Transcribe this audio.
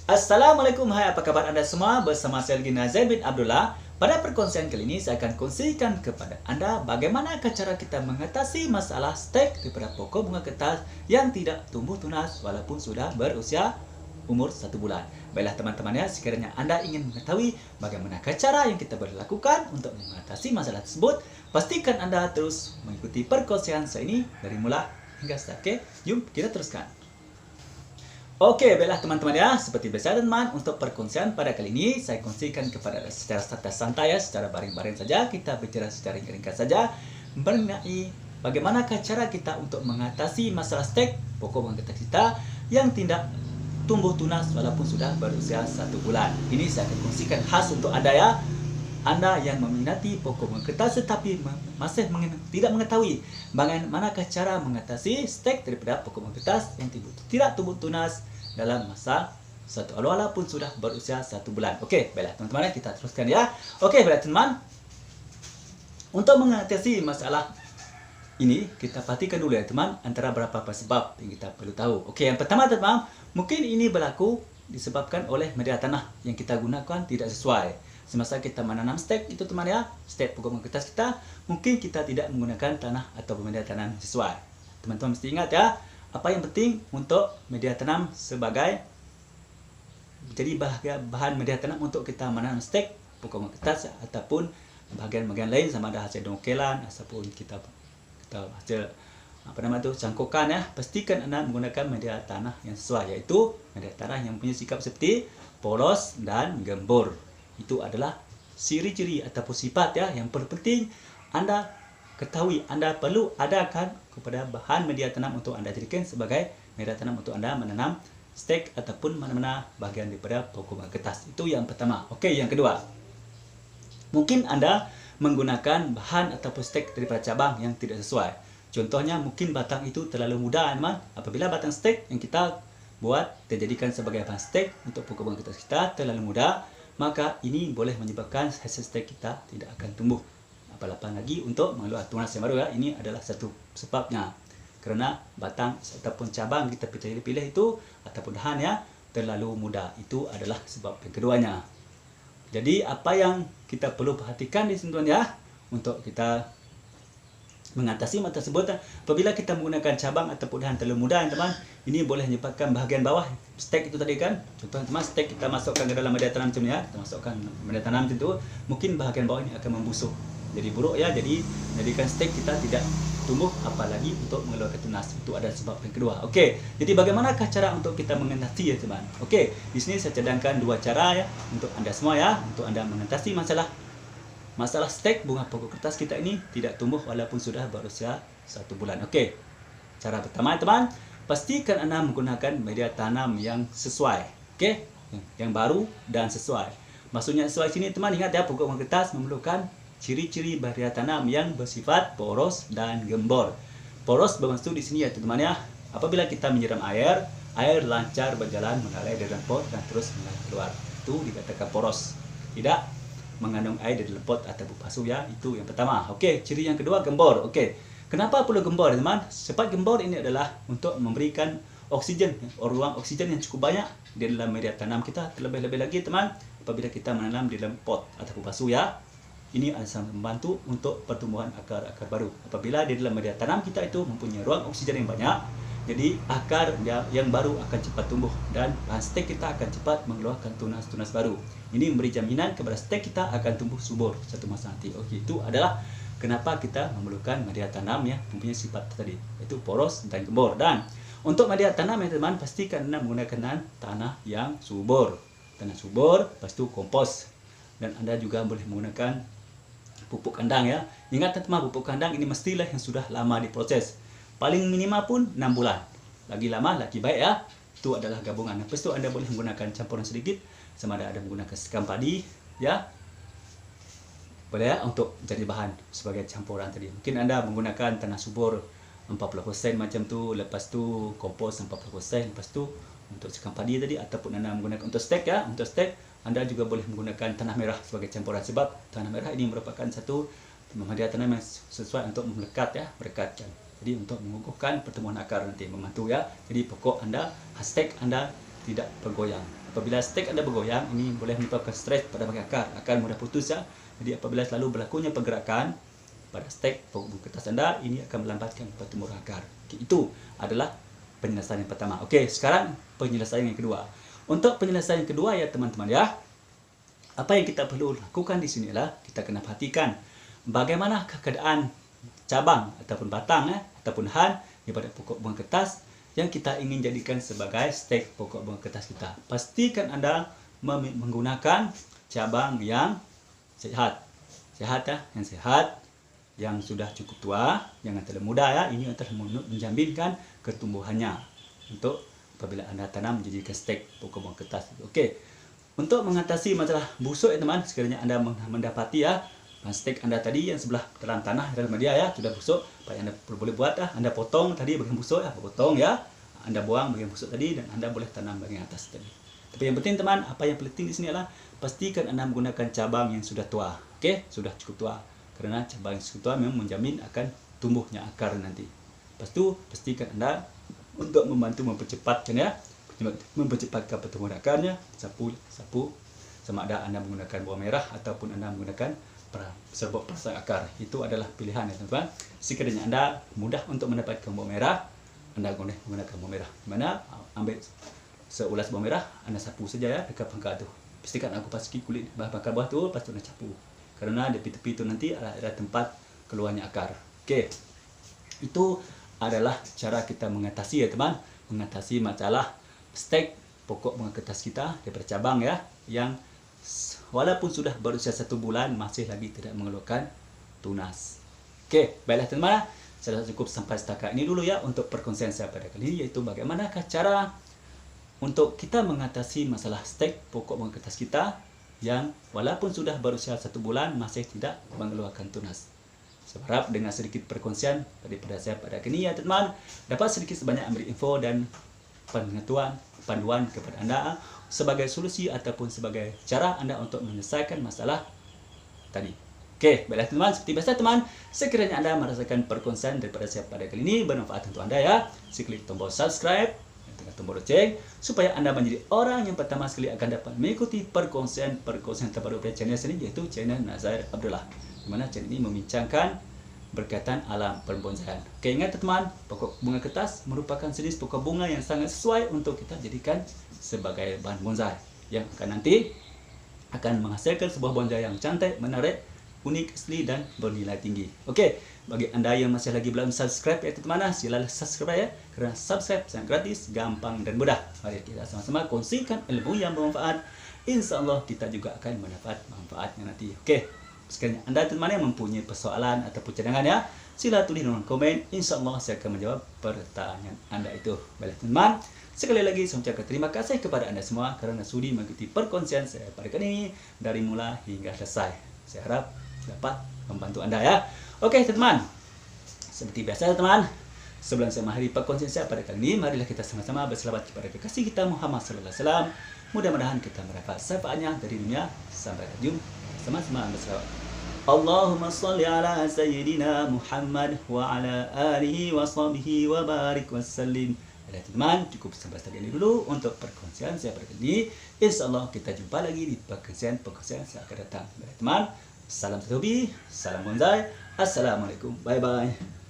Assalamualaikum, hai apa kabar Anda semua? Bersama saya Gina Zain bin Abdullah. Pada perkongsian kali ini saya akan kongsikan kepada Anda bagaimana cara kita mengatasi masalah stek daripada pokok bunga kertas yang tidak tumbuh tunas walaupun sudah berusia umur 1 bulan. Baiklah teman-teman ya, sekiranya Anda ingin mengetahui bagaimana cara yang kita boleh lakukan untuk mengatasi masalah tersebut, pastikan Anda terus mengikuti perkongsian saya ini dari mula hingga start. Oke, jom kita teruskan. Oke, baiklah teman-teman ya, seperti biasa teman, untuk perkongsian pada kali ini saya kongsikan kepada secara santai ya, secara baring-baring saja, kita bicara secara ringkas saja mengenai bagaimana cara kita untuk mengatasi masalah stek pokok bunga kertas kita yang tidak tumbuh tunas walaupun sudah berusia 1 bulan. Ini saya akan kongsikan khas untuk Anda ya, Anda yang meminati pokok bunga kertas tetapi masih tidak mengetahui bagaimana cara mengatasi stek daripada pokok bunga kertas yang tidak tumbuh tunas dalam masa walaupun sudah berusia 1 bulan. Oke, baiklah teman-teman, kita teruskan ya. Oke, baiklah teman. Untuk mengatasi masalah ini, kita perhatikan dulu ya teman, antara beberapa sebab yang kita perlu tahu. Oke, yang pertama teman, mungkin ini berlaku disebabkan oleh media tanah yang kita gunakan tidak sesuai. Semasa kita menanam stek itu teman ya, stek pokok bunga kertas kita, mungkin kita tidak menggunakan tanah atau media tanam sesuai. Teman-teman mesti ingat ya, apa yang penting untuk media tanam sebagai jadi bahan media tanam untuk kita menanam stek pokok bunga kertas ataupun bagian-bagian lain, sama ada hasil dongkelan ataupun kita hasil cangkokan ya. Pastikan Anda menggunakan media tanah yang sesuai, yaitu media tanah yang punya sikap seperti poros dan gembur. Itu adalah ciri-ciri ataupun sifat ya yang penting Anda ketahui. Anda perlu adakan kepada bahan media tanam untuk Anda jadikan sebagai media tanam untuk Anda menanam stek ataupun mana-mana bagian daripada pokok bunga kertas. Itu yang pertama. Oke, yang kedua, mungkin Anda menggunakan bahan ataupun stek daripada cabang yang tidak sesuai. Contohnya mungkin batang itu terlalu muda teman. Apabila batang stek yang kita buat dijadikan sebagai bahan stek untuk pokok bunga kertas kita terlalu muda, maka ini boleh menyebabkan hasil stek kita tidak akan tumbuh. Apalagi lagi untuk mengeluarkan tunas yang baru ya. Ini adalah satu sebabnya. Kerana batang ataupun cabang kita pilih itu ataupun dahan ya terlalu muda. Itu adalah sebab yang keduanya. Jadi apa yang kita perlu perhatikan di sini ya untuk kita mengatasi masalah tersebut, apabila kita menggunakan cabang ataupun dahan terlalu muda teman, ini boleh menyebabkan bahagian bawah stek itu tadi kan. Contoh teman, stek kita masukkan ke dalam media tanam macam ni ya, kita masukkan media tanam macam tu, mungkin bahagian bawah ini akan membusuk. Jadi buruk ya, jadikan stek kita tidak tumbuh, apalagi untuk mengeluarkan tunas. Itu adalah sebab yang kedua. Okey, jadi bagaimanakah cara untuk kita mengatasi ya teman? Okey, di sini saya cadangkan dua cara ya untuk Anda semua ya, untuk Anda mengatasi masalah stek bunga pokok kertas kita ini tidak tumbuh walaupun sudah berusia 1 bulan. Okey, cara pertama teman, pastikan Anda menggunakan media tanam yang sesuai. Okey, yang baru dan sesuai. Maksudnya sesuai sini teman, ingat ya, pokok bunga kertas memerlukan ciri-ciri media tanam yang bersifat poros dan gembor. Poros bermaksud di sini ya teman ya, apabila kita menyiram air lancar berjalan mengalir dari dalam pot dan terus mengalir keluar. Itu dikatakan poros. Tidak mengandung air di dalam pot atau basuh ya. Itu yang pertama. Okey, ciri yang kedua gembor. Okey, kenapa perlu gembor teman? Sebab gembor ini adalah untuk memberikan oksigen, ruang oksigen yang cukup banyak di dalam media tanam kita. Terlebih-lebih lagi teman, apabila kita menanam di dalam pot atau basuh ya, ini akan membantu untuk pertumbuhan akar-akar baru. Apabila di dalam media tanam kita itu mempunyai ruang oksigen yang banyak, jadi akar yang baru akan cepat tumbuh dan bahan stek kita akan cepat mengeluarkan tunas-tunas baru. Ini memberi jaminan kepada stek kita akan tumbuh subur satu masa nanti. Okey, itu adalah kenapa kita memerlukan media tanam yang mempunyai sifat tadi, iaitu poros dan gembor. Dan untuk media tanam ya teman, pastikan Anda menggunakan tanah yang subur. Tanah subur, lepas tu kompos. Dan Anda juga boleh menggunakan pupuk kandang ya. Ingat teman, pupuk kandang ini mestilah yang sudah lama diproses. Paling minimal pun 6 bulan. Lagi lama lagi baik ya. Itu adalah gabungan. Lepas tu Anda boleh menggunakan campuran sedikit, sama ada menggunakan sekam padi ya. Boleh ya untuk jadi bahan sebagai campuran tadi. Mungkin Anda menggunakan tanah subur 40% macam tu, lepas tu kompos 40%, lepas tu untuk sekam padi tadi, ataupun Anda menggunakan untuk stek ya. Untuk stek Anda juga boleh menggunakan tanah merah sebagai campuran, sebab tanah merah ini merupakan satu media tanam yang sesuai untuk merekatkan. Jadi untuk mengukuhkan pertumbuhan akar nanti, membantu ya. Jadi pokok Anda, stek Anda tidak bergoyang. apabila stek Anda bergoyang, ini boleh menyebabkan stres pada bagian akar, akan mudah putus ya. Jadi apabila selalu berlakunya pergerakan pada stek pokok bunga kertas Anda, ini akan melambatkan pertumbuhan akar. Okey, itu adalah penyelesaian yang pertama. Okey, sekarang penyelesaian yang kedua. Untuk penyelesaian yang kedua ya teman-teman ya, apa yang kita perlu lakukan di sini adalah kita kena perhatikan bagaimana keadaan cabang ataupun batang ataupun han daripada pokok bunga kertas yang kita ingin jadikan sebagai stek pokok bunga kertas kita. Pastikan Anda menggunakan cabang yang sehat. Sehat ya, yang sehat, yang sudah cukup tua, jangan terlalu muda ya. Ini akan menjaminkan ketumbuhannya untuk apabila Anda tanam menjadikan stek pokok bunga kertas. Okey. Untuk mengatasi masalah busuk ya teman, sekiranya Anda mendapati ya stek Anda tadi yang sebelah dalam tanah dalam media ya sudah busuk, apa yang Anda boleh buat ya, Anda potong tadi bagian busuk ya, potong ya, Anda buang bagian busuk tadi dan Anda boleh tanam bagian atas tadi. Tapi yang penting teman, apa yang penting di sini adalah pastikan Anda menggunakan cabang yang sudah tua. Okey, sudah cukup tua. Karena cabang yang cukup tua memang menjamin akan tumbuhnya akar nanti. Lepas itu pastikan Anda untuk membantu mempercepatkan ya, mempercepatkan pertumbuhan akarnya, sapu sama ada Anda menggunakan bawang merah ataupun Anda menggunakan serbuk perangsang akar. Itu adalah pilihan ya teman-teman. Sekiranya Anda mudah untuk mendapatkan bawang merah, Anda boleh menggunakan bawang merah. Di mana ambil seulas bawang merah, Anda sapu saja ya dekat pangkal tu. Pastikan aku paski kulit pangkal buah tu, lepas tu Anda sapu. Karena di tepi-tepi tu nanti ada tempat keluarnya akar. Okey. Itu adalah cara kita mengatasi ya teman, mengatasi masalah stek pokok bunga kertas kita daripada cabang ya, yang walaupun sudah berusia 1 bulan masih lagi tidak mengeluarkan tunas. Okey, baiklah teman-teman, saya cukup sampai setakat ini dulu ya untuk perkongsian saya pada kali ini, yaitu bagaimanakah cara untuk kita mengatasi masalah stek pokok bunga kertas kita yang walaupun sudah berusia 1 bulan masih tidak mengeluarkan tunas. Saya harap dengan sedikit perkongsian daripada saya pada kali ini ya teman-teman, dapat sedikit sebanyak ambil info dan pengetahuan, panduan kepada Anda sebagai solusi ataupun sebagai cara Anda untuk menyelesaikan masalah tadi. Okey, baiklah teman-teman, seperti biasa teman, sekiranya Anda merasakan perkongsian daripada saya pada kali ini bermanfaat untuk Anda ya, klik tombol subscribe dan tombol lonceng supaya Anda menjadi orang yang pertama sekali akan dapat mengikuti perkongsian terbaru dari channel ini, yaitu channel Nazair Abdullah, di mana channel ini membincangkan berkaitan alam perbonsaian. Okey, ingat teman, pokok bunga kertas merupakan jenis pokok bunga yang sangat sesuai untuk kita jadikan sebagai bahan bonsai yang akan nanti akan menghasilkan sebuah bonsai yang cantik, menarik, unik, asli dan bernilai tinggi. Okey, bagi Anda yang masih lagi belum subscribe ya teman-teman, silalah subscribe ya, kerana subscribe sangat gratis, gampang dan mudah. Mari kita sama-sama kongsikan ilmu yang bermanfaat. Insya-Allah kita juga akan mendapat manfaatnya nanti. Okey. Sekiranya Anda teman-teman yang mempunyai persoalan ataupun cadangan ya, sila tulis dalam komen. InsyaAllah saya akan menjawab pertanyaan Anda itu. Baiklah teman-teman, sekali lagi saya ucapkan terima kasih kepada Anda semua kerana sudi mengikuti perkongsian saya pada kali ini dari mula hingga selesai. Saya harap dapat membantu Anda ya. Okey teman-teman, seperti biasa teman, sebelum saya mengakhiri perkongsian saya pada kali ini, marilah kita sama-sama berselawat kepada kekasih kita Muhammad sallallahu alaihi wasallam. Mudah-mudahan kita mendapat syafaatnya dari dunia sampai jumpa. Sama-sama berselawat. Allahumma salli ala sayyidina Muhammad wa ala alihi wa sahbihi wa barik wa sallim. Baiklah teman, cukup sampai sini dulu untuk perkongsian saya pada kali ini. InsyaAllah kita jumpa lagi di perkongsian saya akan datang. Baiklah teman, salam satu hobi, salam bonsai. Assalamualaikum. Bye-bye.